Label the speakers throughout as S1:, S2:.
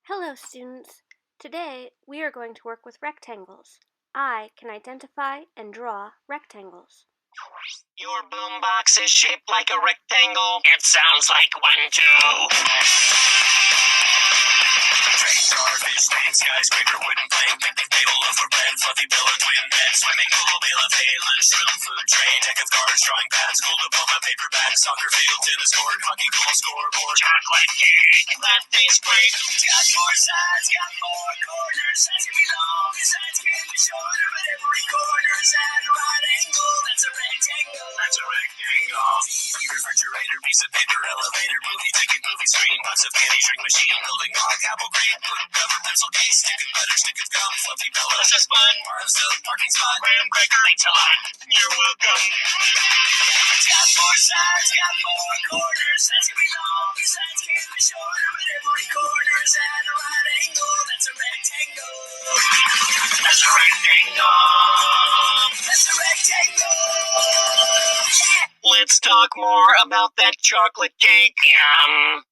S1: Hello, students. Today, we are going to work with rectangles. I can identify and draw rectangles.
S2: Your boombox is shaped like a rectangle. It sounds like 1, 2. Train car, fish tank, skyscraper, wooden plank, picnic table, loaf of bread, fluffy pillow, twin bed, swimming pool, bale of hay, lunchroom, food tray, deck of cards, drawing pads, school diploma, paperback, soccer field, tennis court, hockey goal, scoreboard, chocolate cake. That tastes great. It's got 4 sides, got 4 corners. Sides can be long, the sides can be shorter, but every corner is at a right angle. That's a rectangle. That's a rectangle. TV, refrigerator, piece of paper, elevator, movie ticket, movie screen, box of candy, shrink machine, building block, apple crate, book cover, pencil case, stick of butter, stick of gum, fluffy pillow. This is fun. Arms up, parking spot, graham cracker, eat a lot. You're welcome. It's got 4 sides, got 4 corners. Sides can be long, the sides can be shorter, but every corner is at a right angle. That's a rectangle. That's a rectangle. That's a rectangle. Let's talk more about that chocolate cake. Yum.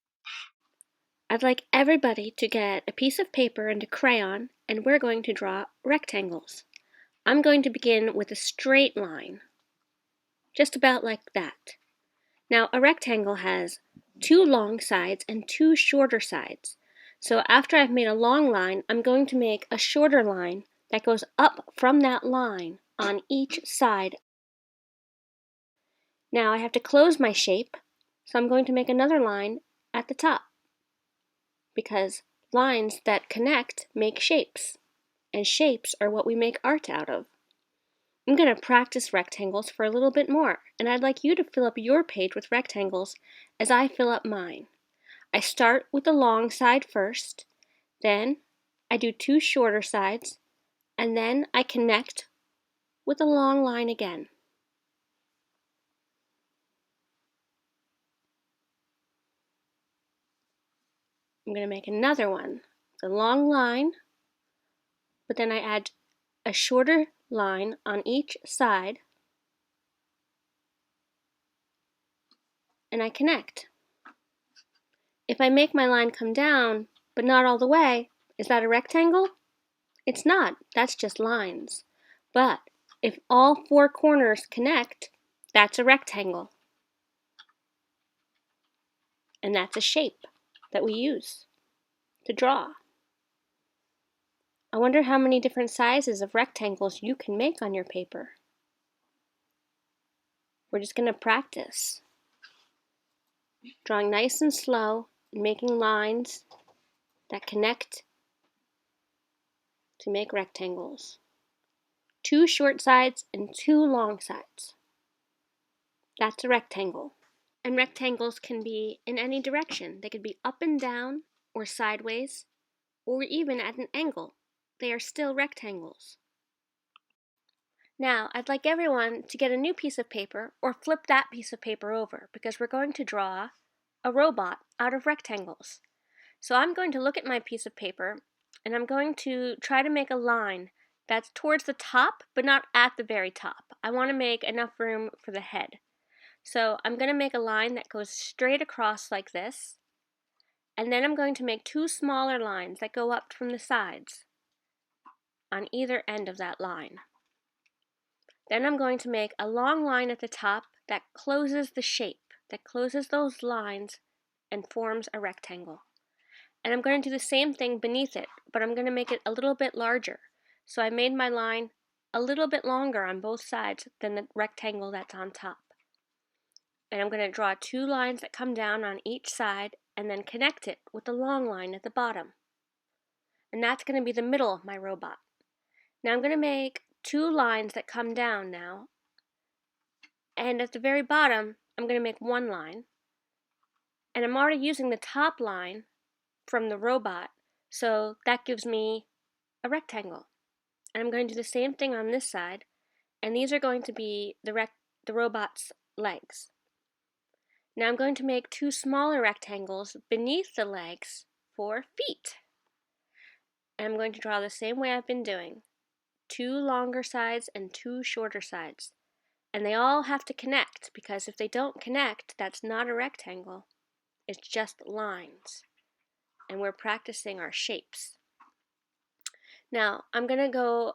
S1: I'd like everybody to get a piece of paper and a crayon, and we're going to draw rectangles. I'm going to begin with a straight line, just about like that. Now, a rectangle has 2 long sides and 2 shorter sides. So after I've made a long line, I'm going to make a shorter line that goes up from that line on each side. Now I have to close my shape, so I'm going to make another line at the top, because lines that connect make shapes, and shapes are what we make art out of. I'm going to practice rectangles for a little bit more, and I'd like you to fill up your page with rectangles as I fill up mine. I start with the long side first, then I do 2 shorter sides, and then I connect with a long line again. I'm going to make another one, the long line, but then I add a shorter line on each side, and I connect. If I make my line come down, but not all the way, is that a rectangle? It's not, that's just lines. But if all 4 corners connect, that's a rectangle. And that's a shape that we use to draw. I wonder how many different sizes of rectangles you can make on your paper. We're just going to practice drawing nice and slow and making lines that connect to make rectangles. 2 short sides and 2 long sides. That's a rectangle. And rectangles can be in any direction. They could be up and down, or sideways, or even at an angle. They are still rectangles. Now, I'd like everyone to get a new piece of paper or flip that piece of paper over, because we're going to draw a robot out of rectangles. So I'm going to look at my piece of paper, and I'm going to try to make a line that's towards the top, but not at the very top. I want to make enough room for the head. So I'm going to make a line that goes straight across like this, and then I'm going to make 2 smaller lines that go up from the sides on either end of that line. Then I'm going to make a long line at the top that closes the shape, that closes those lines and forms a rectangle. And I'm going to do the same thing beneath it, but I'm going to make it a little bit larger. So I made my line a little bit longer on both sides than the rectangle that's on top. And I'm going to draw 2 lines that come down on each side and then connect it with the long line at the bottom. And that's going to be the middle of my robot. Now I'm going to make 2 lines that come down now. And at the very bottom, I'm going to make 1 line. And I'm already using the top line from the robot, so that gives me a rectangle. And I'm going to do the same thing on this side, and these are going to be the robot's legs. Now I'm going to make 2 smaller rectangles beneath the legs for feet. And I'm going to draw the same way I've been doing. 2 longer sides and 2 shorter sides. And they all have to connect, because if they don't connect, that's not a rectangle. It's just lines. and we're practicing our shapes. Now, I'm going to go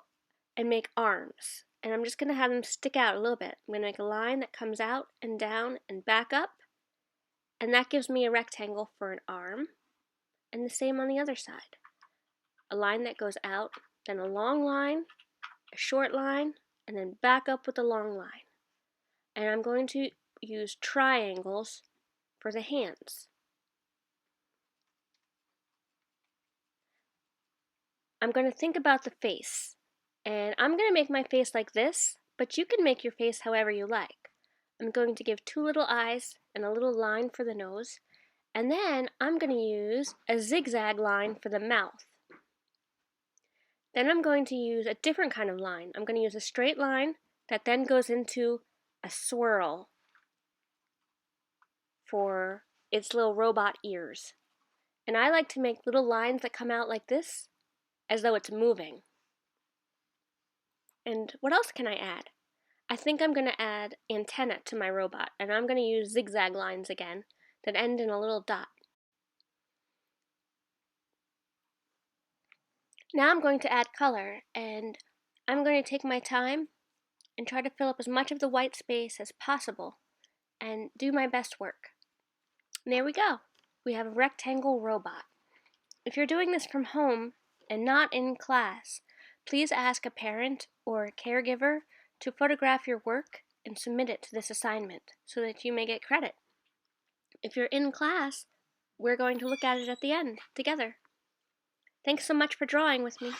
S1: and make arms, and I'm just going to have them stick out a little bit. I'm going to make a line that comes out and down and back up, and that gives me a rectangle for an arm, and the same on the other side. A line that goes out, then a long line, a short line, and then back up with a long line. And I'm going to use triangles for the hands. I'm going to think about the face, and I'm going to make my face like this, but you can make your face however you like. I'm going to give 2 little eyes and a little line for the nose, and then I'm going to use a zigzag line for the mouth. Then I'm going to use a different kind of line. I'm going to use a straight line that then goes into a swirl for its little robot ears. And I like to make little lines that come out like this, as though it's moving. And what else can I add? I think I'm going to add antenna to my robot, and I'm going to use zigzag lines again that end in a little dot. Now I'm going to add color, and I'm going to take my time and try to fill up as much of the white space as possible and do my best work. And there we go. We have a rectangle robot. If you're doing this from home and not in class, please ask a parent or a caregiver to photograph your work and submit it to this assignment so that you may get credit. If you're in class, we're going to look at it at the end together. Thanks so much for drawing with me.